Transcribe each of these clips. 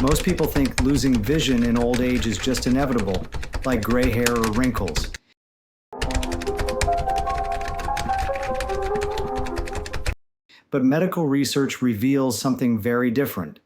Most people think losing vision in old age is just inevitable, like gray hair or wrinkles. But medical research reveals something very different.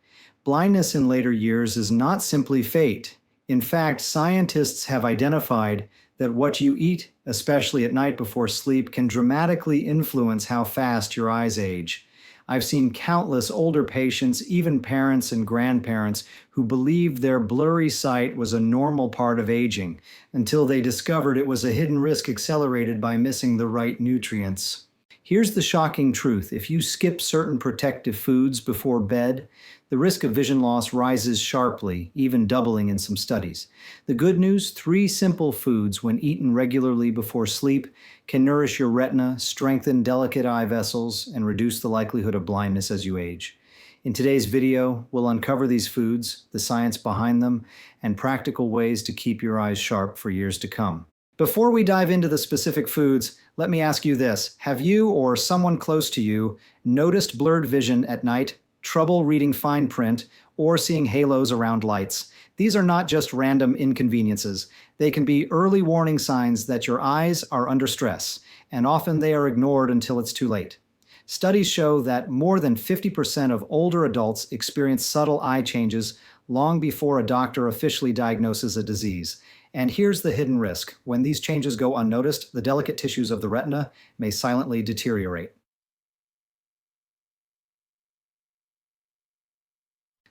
Blindness in later years is not simply fate. In fact, scientists have identified that what you eat, especially at night before sleep, can dramatically influence how fast your eyes age. I've seen countless older patients, even parents and grandparents, who believed their blurry sight was a normal part of aging, until they discovered it was a hidden risk accelerated by missing the right nutrients. Here's the shocking truth. If you skip certain protective foods before bed, the risk of vision loss rises sharply, even doubling in some studies. The good news, 3 simple foods, when eaten regularly before sleep, can nourish your retina, strengthen delicate eye vessels, and reduce the likelihood of blindness as you age. In today's video, we'll uncover these foods, the science behind them, and practical ways to keep your eyes sharp for years to come. Before we dive into the specific foods, let me ask you this. Have you or someone close to you noticed blurred vision at night, trouble reading fine print, or seeing halos around lights? These are not just random inconveniences. They can be early warning signs that your eyes are under stress, and often they are ignored until it's too late. Studies show that more than 50% of older adults experience subtle eye changes long before a doctor officially diagnoses a disease. And here's the hidden risk. When these changes go unnoticed, the delicate tissues of the retina may silently deteriorate.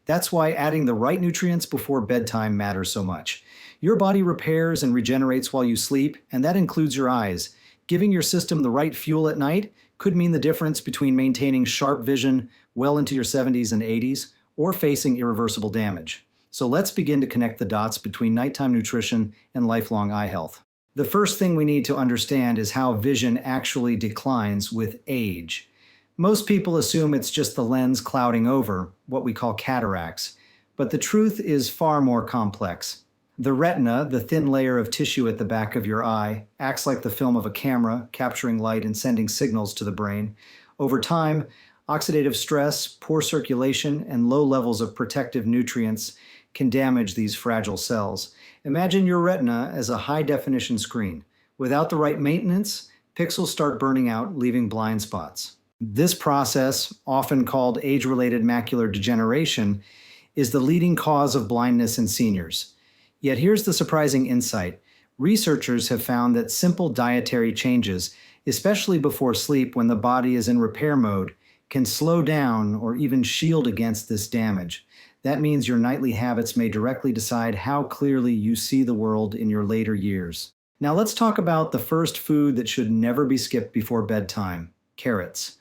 That's why adding the right nutrients before bedtime matters so much. Your body repairs and regenerates while you sleep, and that includes your eyes. Giving your system the right fuel at night could mean the difference between maintaining sharp vision well into your 70s and 80s or facing irreversible damage. So let's begin to connect the dots between nighttime nutrition and lifelong eye health. The first thing we need to understand is how vision actually declines with age. Most people assume it's just the lens clouding over, what we call cataracts. But the truth is far more complex. The retina, the thin layer of tissue at the back of your eye, acts like the film of a camera, capturing light and sending signals to the brain. Over time, oxidative stress, poor circulation, and low levels of protective nutrients can damage these fragile cells. Imagine your retina as a high-definition screen. Without the right maintenance, pixels start burning out, leaving blind spots. This process, often called age-related macular degeneration, is the leading cause of blindness in seniors. Yet here's the surprising insight. Researchers have found that simple dietary changes, especially before sleep when the body is in repair mode, can slow down or even shield against this damage. That means your nightly habits may directly decide how clearly you see the world in your later years. Now let's talk about the first food that should never be skipped before bedtime: carrots.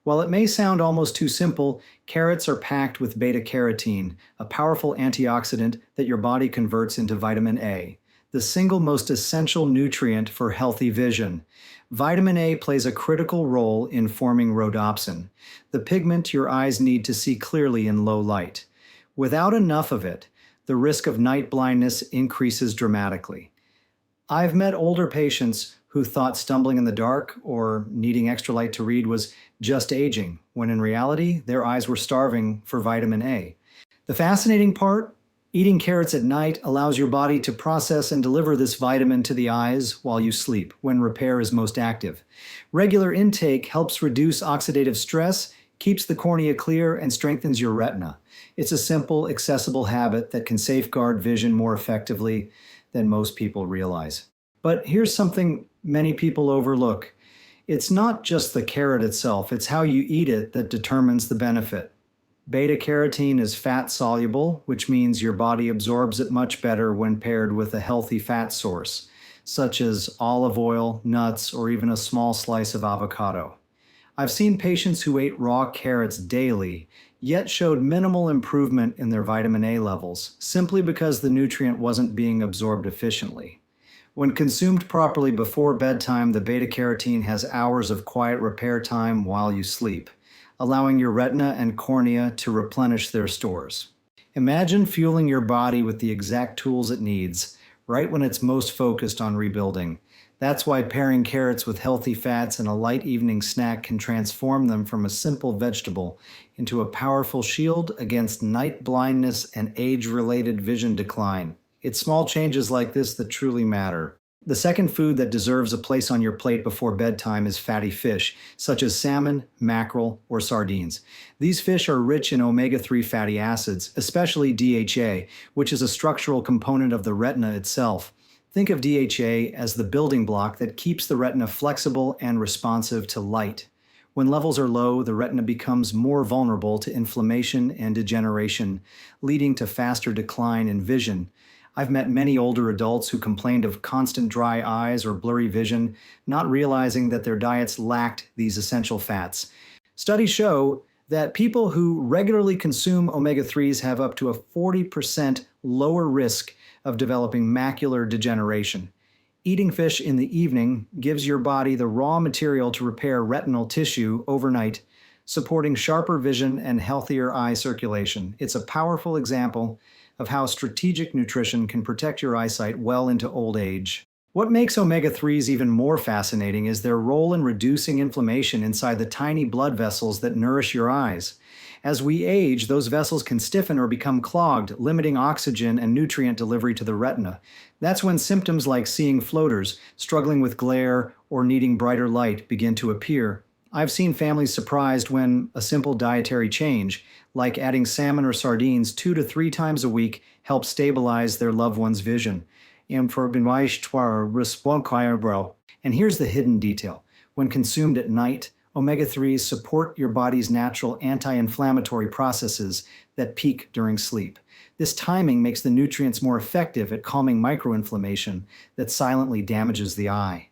While it may sound almost too simple, carrots are packed with beta-carotene, a powerful antioxidant that your body converts into vitamin A, the single most essential nutrient for healthy vision. Vitamin A plays a critical role in forming rhodopsin, the pigment your eyes need to see clearly in low light. Without enough of it, the risk of night blindness increases dramatically. I've met older patients who thought stumbling in the dark or needing extra light to read was just aging, when in reality, their eyes were starving for vitamin A. The fascinating part? Eating carrots at night allows your body to process and deliver this vitamin to the eyes while you sleep, when repair is most active. Regular intake helps reduce oxidative stress, keeps the cornea clear, and strengthens your retina. It's a simple, accessible habit that can safeguard vision more effectively than most people realize. But here's something many people overlook. It's not just the carrot itself, it's how you eat it that determines the benefit. Beta-carotene is fat-soluble, which means your body absorbs it much better when paired with a healthy fat source, such as olive oil, nuts, or even a small slice of avocado. I've seen patients who ate raw carrots daily, yet showed minimal improvement in their vitamin A levels, simply because the nutrient wasn't being absorbed efficiently. When consumed properly before bedtime, the beta-carotene has hours of quiet repair time while you sleep, allowing your retina and cornea to replenish their stores. Imagine fueling your body with the exact tools it needs, right when it's most focused on rebuilding. That's why pairing carrots with healthy fats and a light evening snack can transform them from a simple vegetable into a powerful shield against night blindness and age-related vision decline. It's small changes like this that truly matter. The second food that deserves a place on your plate before bedtime is fatty fish, such as salmon, mackerel, or sardines. These fish are rich in omega-3 fatty acids, especially DHA, which is a structural component of the retina itself. Think of DHA as the building block that keeps the retina flexible and responsive to light. When levels are low, the retina becomes more vulnerable to inflammation and degeneration, leading to faster decline in vision. I've met many older adults who complained of constant dry eyes or blurry vision, not realizing that their diets lacked these essential fats. Studies show that people who regularly consume omega-3s have up to a 40% lower risk of developing macular degeneration. Eating fish in the evening gives your body the raw material to repair retinal tissue overnight, supporting sharper vision and healthier eye circulation. It's a powerful example of how strategic nutrition can protect your eyesight well into old age. What makes omega-3s even more fascinating is their role in reducing inflammation inside the tiny blood vessels that nourish your eyes. As we age, those vessels can stiffen or become clogged, limiting oxygen and nutrient delivery to the retina. That's when symptoms like seeing floaters, struggling with glare, or needing brighter light begin to appear. I've seen families surprised when a simple dietary change, like adding salmon or sardines 2 to 3 times a week, helps stabilize their loved one's vision. And here's the hidden detail. When consumed at night, omega-3s support your body's natural anti-inflammatory processes that peak during sleep. This timing makes the nutrients more effective at calming microinflammation that silently damages the eye.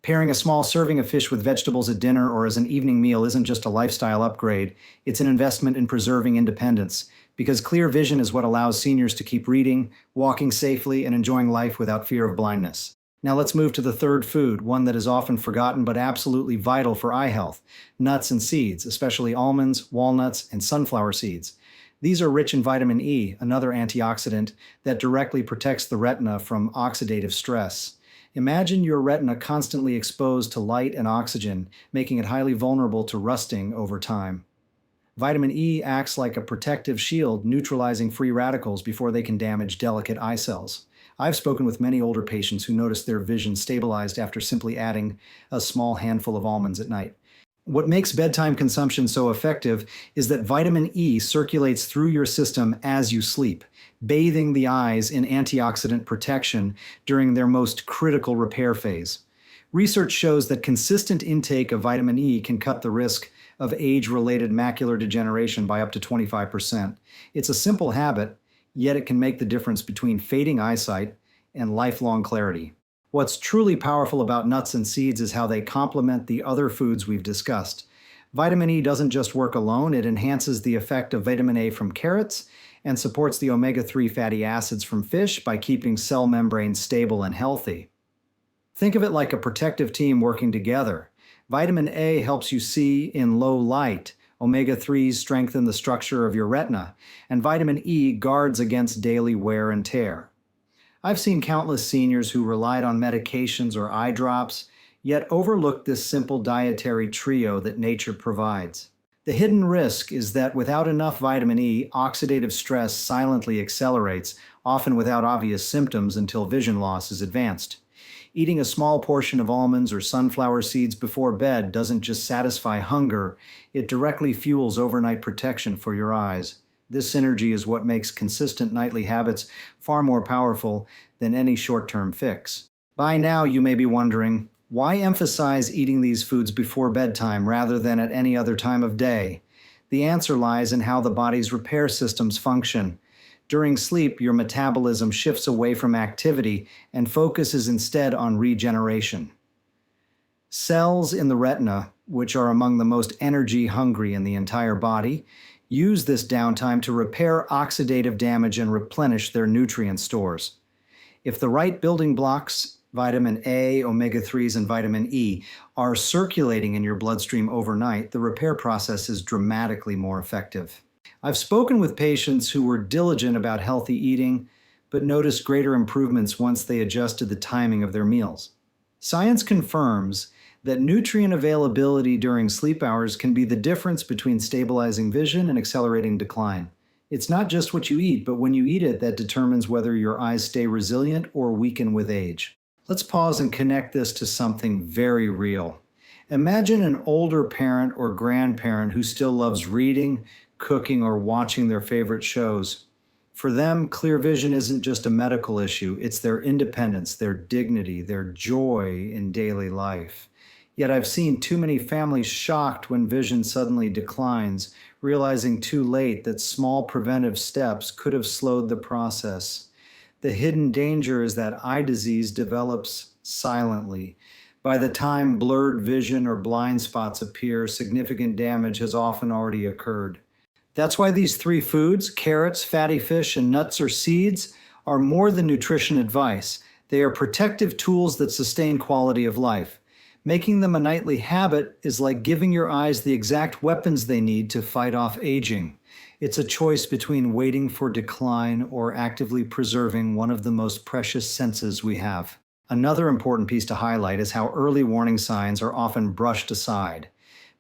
Pairing a small serving of fish with vegetables at dinner or as an evening meal isn't just a lifestyle upgrade, it's an investment in preserving independence, because clear vision is what allows seniors to keep reading, walking safely, and enjoying life without fear of blindness. Now let's move to the third food, one that is often forgotten but absolutely vital for eye health: nuts and seeds, especially almonds, walnuts, and sunflower seeds. These are rich in vitamin E, another antioxidant that directly protects the retina from oxidative stress. Imagine your retina constantly exposed to light and oxygen, making it highly vulnerable to rusting over time. Vitamin E acts like a protective shield, neutralizing free radicals before they can damage delicate eye cells. I've spoken with many older patients who noticed their vision stabilized after simply adding a small handful of almonds at night. What makes bedtime consumption so effective is that vitamin E circulates through your system as you sleep, bathing the eyes in antioxidant protection during their most critical repair phase. Research shows that consistent intake of vitamin E can cut the risk of age-related macular degeneration by up to 25%. It's a simple habit, yet it can make the difference between fading eyesight and lifelong clarity. What's truly powerful about nuts and seeds is how they complement the other foods we've discussed. Vitamin E doesn't just work alone, it enhances the effect of vitamin A from carrots and supports the omega-3 fatty acids from fish by keeping cell membranes stable and healthy. Think of it like a protective team working together. Vitamin A helps you see in low light, omega-3s strengthen the structure of your retina, and vitamin E guards against daily wear and tear. I've seen countless seniors who relied on medications or eye drops, yet overlooked this simple dietary trio that nature provides. The hidden risk is that without enough vitamin E, oxidative stress silently accelerates, often without obvious symptoms until vision loss is advanced. Eating a small portion of almonds or sunflower seeds before bed doesn't just satisfy hunger, it directly fuels overnight protection for your eyes. This synergy is what makes consistent nightly habits far more powerful than any short-term fix. By now, you may be wondering, why emphasize eating these foods before bedtime rather than at any other time of day? The answer lies in how the body's repair systems function. During sleep, your metabolism shifts away from activity and focuses instead on regeneration. Cells in the retina, which are among the most energy-hungry in the entire body, use this downtime to repair oxidative damage and replenish their nutrient stores. If the right building blocks, vitamin A, omega-3s, and vitamin E, are circulating in your bloodstream overnight, the repair process is dramatically more effective. I've spoken with patients who were diligent about healthy eating, but noticed greater improvements once they adjusted the timing of their meals. Science confirms that nutrient availability during sleep hours can be the difference between stabilizing vision and accelerating decline. It's not just what you eat, but when you eat it that determines whether your eyes stay resilient or weaken with age. Let's pause and connect this to something very real. Imagine an older parent or grandparent who still loves reading, cooking, or watching their favorite shows. For them, clear vision isn't just a medical issue, it's their independence, their dignity, their joy in daily life. Yet I've seen too many families shocked when vision suddenly declines, realizing too late that small preventive steps could have slowed the process. The hidden danger is that eye disease develops silently. By the time blurred vision or blind spots appear, significant damage has often already occurred. That's why these three foods, carrots, fatty fish, and nuts or seeds, are more than nutrition advice. They are protective tools that sustain quality of life. Making them a nightly habit is like giving your eyes the exact weapons they need to fight off aging. It's a choice between waiting for decline or actively preserving one of the most precious senses we have. Another important piece to highlight is how early warning signs are often brushed aside.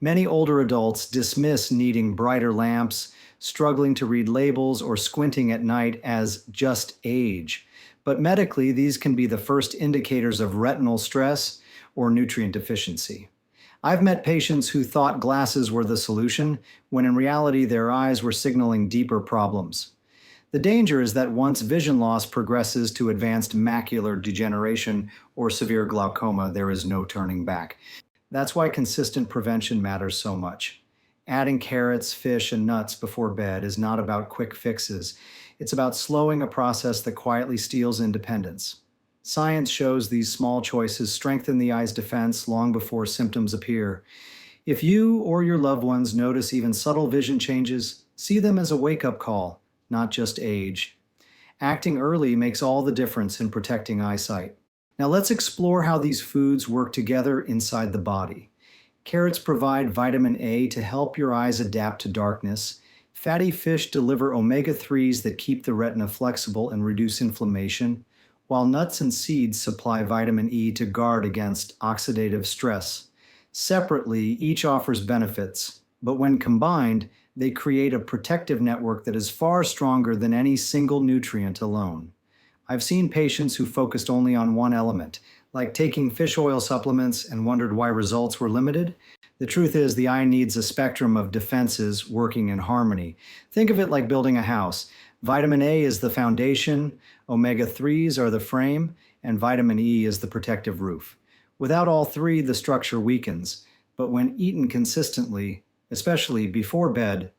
Many older adults dismiss needing brighter lamps, struggling to read labels, or squinting at night as just age. But medically, these can be the first indicators of retinal stress or nutrient deficiency. I've met patients who thought glasses were the solution, when in reality their eyes were signaling deeper problems. The danger is that once vision loss progresses to advanced macular degeneration or severe glaucoma, there is no turning back. That's why consistent prevention matters so much. Adding carrots, fish, and nuts before bed is not about quick fixes. It's about slowing a process that quietly steals independence. Science shows these small choices strengthen the eye's defense long before symptoms appear. If you or your loved ones notice even subtle vision changes, see them as a wake-up call, not just age. Acting early makes all the difference in protecting eyesight. Now let's explore how these foods work together inside the body. Carrots provide vitamin A to help your eyes adapt to darkness. Fatty fish deliver omega-3s that keep the retina flexible and reduce inflammation, while nuts and seeds supply vitamin E to guard against oxidative stress. Separately, each offers benefits, but when combined, they create a protective network that is far stronger than any single nutrient alone. I've seen patients who focused only on one element, like taking fish oil supplements, and wondered why results were limited. The truth is, the eye needs a spectrum of defenses working in harmony. Think of it like building a house. Vitamin A is the foundation, omega-3s are the frame, and vitamin E is the protective roof. Without all three, the structure weakens. But when eaten consistently, especially before bed,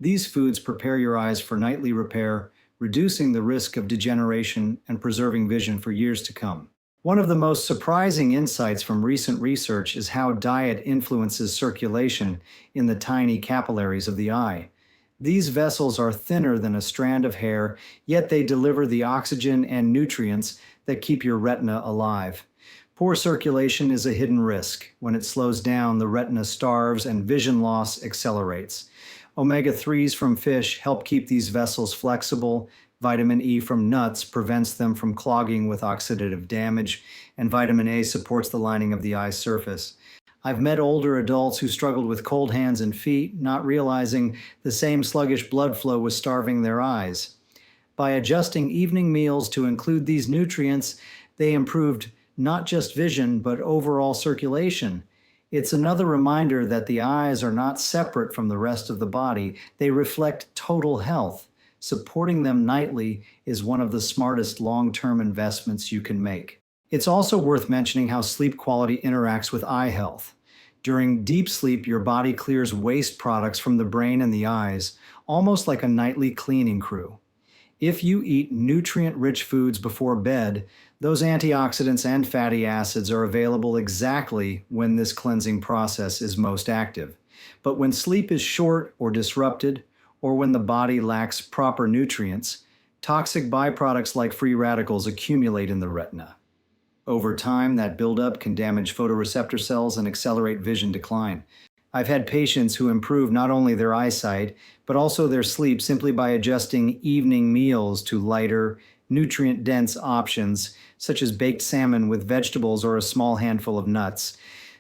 these foods prepare your eyes for nightly repair, reducing the risk of degeneration and preserving vision for years to come. One of the most surprising insights from recent research is how diet influences circulation in the tiny capillaries of the eye. These vessels are thinner than a strand of hair, yet they deliver the oxygen and nutrients that keep your retina alive. Poor circulation is a hidden risk. When it slows down, the retina starves and vision loss accelerates. Omega-3s from fish help keep these vessels flexible. Vitamin E from nuts prevents them from clogging with oxidative damage, and vitamin A supports the lining of the eye's surface. I've met older adults who struggled with cold hands and feet, not realizing the same sluggish blood flow was starving their eyes. By adjusting evening meals to include these nutrients, they improved not just vision, but overall circulation. It's another reminder that the eyes are not separate from the rest of the body. They reflect total health. Supporting them nightly is one of the smartest long-term investments you can make. It's also worth mentioning how sleep quality interacts with eye health. During deep sleep, your body clears waste products from the brain and the eyes, almost like a nightly cleaning crew. If you eat nutrient-rich foods before bed, those antioxidants and fatty acids are available exactly when this cleansing process is most active. But when sleep is short or disrupted, or when the body lacks proper nutrients, toxic byproducts like free radicals accumulate in the retina. Over time, that buildup can damage photoreceptor cells and accelerate vision decline. I've had patients who improve not only their eyesight, but also their sleep simply by adjusting evening meals to lighter, nutrient-dense options, such as baked salmon with vegetables or a small handful of nuts.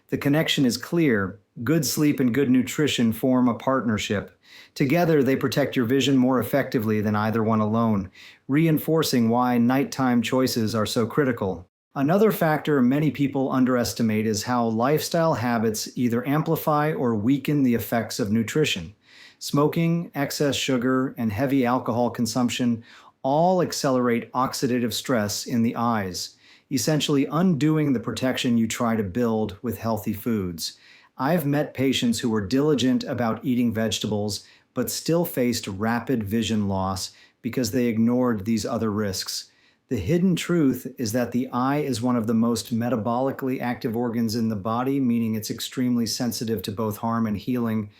The connection is clear. Good sleep and good nutrition form a partnership. Together, they protect your vision more effectively than either one alone, reinforcing why nighttime choices are so critical. Another factor many people underestimate is how lifestyle habits either amplify or weaken the effects of nutrition. Smoking, excess sugar, and heavy alcohol consumption all accelerate oxidative stress in the eyes, essentially undoing the protection you try to build with healthy foods. I've met patients who were diligent about eating vegetables, but still faced rapid vision loss because they ignored these other risks. The hidden truth is that the eye is one of the most metabolically active organs in the body, meaning it's extremely sensitive to both harm and healing.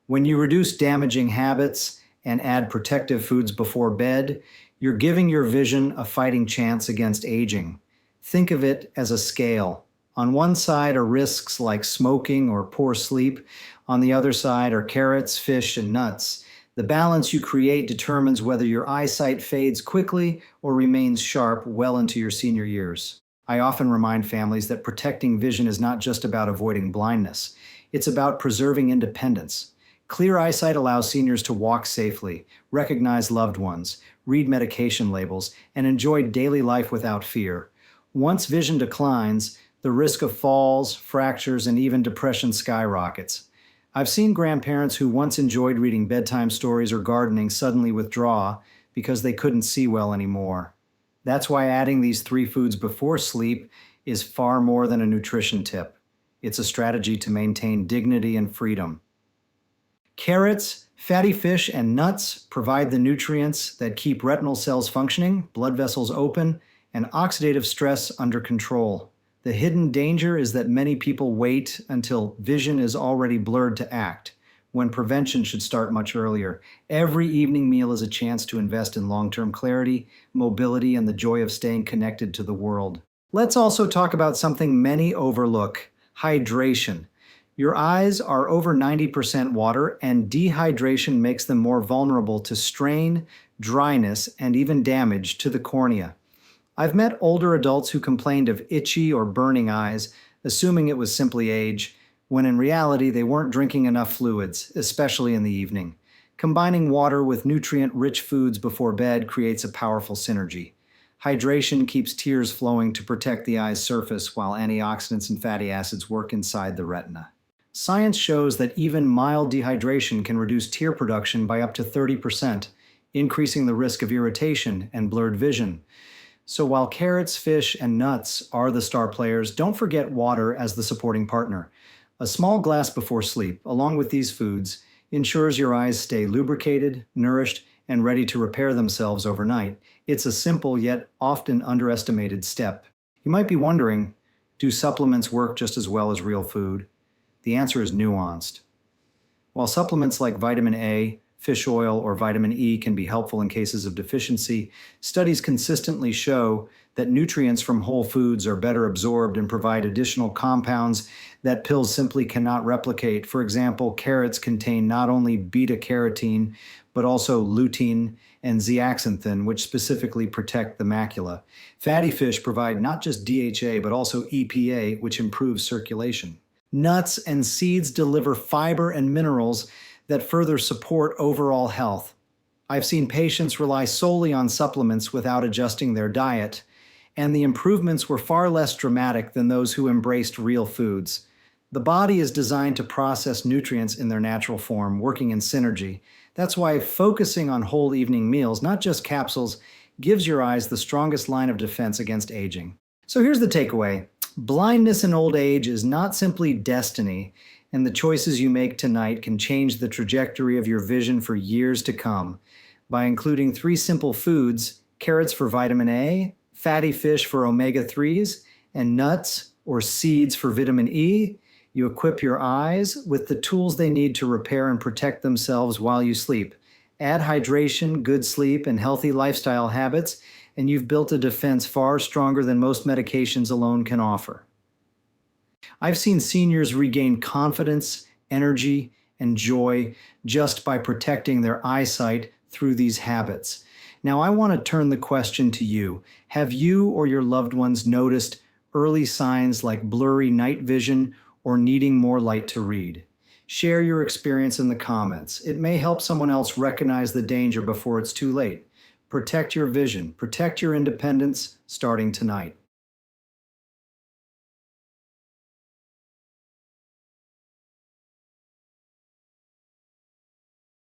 When you reduce damaging habits and add protective foods before bed, you're giving your vision a fighting chance against aging. Think of it as a scale. On one side are risks like smoking or poor sleep. On the other side are carrots, fish, and nuts. The balance you create determines whether your eyesight fades quickly or remains sharp well into your senior years. I often remind families that protecting vision is not just about avoiding blindness. It's about preserving independence. Clear eyesight allows seniors to walk safely, recognize loved ones, read medication labels, and enjoy daily life without fear. Once vision declines, the risk of falls, fractures, and even depression skyrockets. I've seen grandparents who once enjoyed reading bedtime stories or gardening suddenly withdraw because they couldn't see well anymore. That's why adding these 3 foods before sleep is far more than a nutrition tip. It's a strategy to maintain dignity and freedom. Carrots, fatty fish, and nuts provide the nutrients that keep retinal cells functioning, blood vessels open, and oxidative stress under control. The hidden danger is that many people wait until vision is already blurred to act, when prevention should start much earlier. Every evening meal is a chance to invest in long-term clarity, mobility, and the joy of staying connected to the world. Let's also talk about something many overlook: hydration. Your eyes are over 90% water, and dehydration makes them more vulnerable to strain, dryness, and even damage to the cornea. I've met older adults who complained of itchy or burning eyes, assuming it was simply age, when in reality they weren't drinking enough fluids, especially in the evening. Combining water with nutrient-rich foods before bed creates a powerful synergy. Hydration keeps tears flowing to protect the eye's surface, while antioxidants and fatty acids work inside the retina. Science shows that even mild dehydration can reduce tear production by up to 30%, increasing the risk of irritation and blurred vision. So while carrots, fish, and nuts are the star players, don't forget water as the supporting partner. A small glass before sleep, along with these foods, ensures your eyes stay lubricated, nourished, and ready to repair themselves overnight. It's a simple yet often underestimated step. You might be wondering, do supplements work just as well as real food? The answer is nuanced. While supplements like vitamin A, fish oil, or vitamin E can be helpful in cases of deficiency, studies consistently show that nutrients from whole foods are better absorbed and provide additional compounds that pills simply cannot replicate. For example, carrots contain not only beta-carotene, but also lutein and zeaxanthin, which specifically protect the macula. Fatty fish provide not just DHA, but also EPA, which improves circulation. Nuts and seeds deliver fiber and minerals that further support overall health. I've seen patients rely solely on supplements without adjusting their diet, and the improvements were far less dramatic than those who embraced real foods. The body is designed to process nutrients in their natural form, working in synergy. That's why focusing on whole evening meals, not just capsules, gives your eyes the strongest line of defense against aging. So here's the takeaway. Blindness in old age is not simply destiny, and the choices you make tonight can change the trajectory of your vision for years to come. By including 3 simple foods, carrots for vitamin A, fatty fish for omega-3s, and nuts or seeds for vitamin E, you equip your eyes with the tools they need to repair and protect themselves while you sleep. Add hydration, good sleep, and healthy lifestyle habits, and you've built a defense far stronger than most medications alone can offer. I've seen seniors regain confidence, energy, and joy just by protecting their eyesight through these habits. Now, I want to turn the question to you. Have you or your loved ones noticed early signs like blurry night vision or needing more light to read? Share your experience in the comments. It may help someone else recognize the danger before it's too late. Protect your vision, protect your independence starting tonight.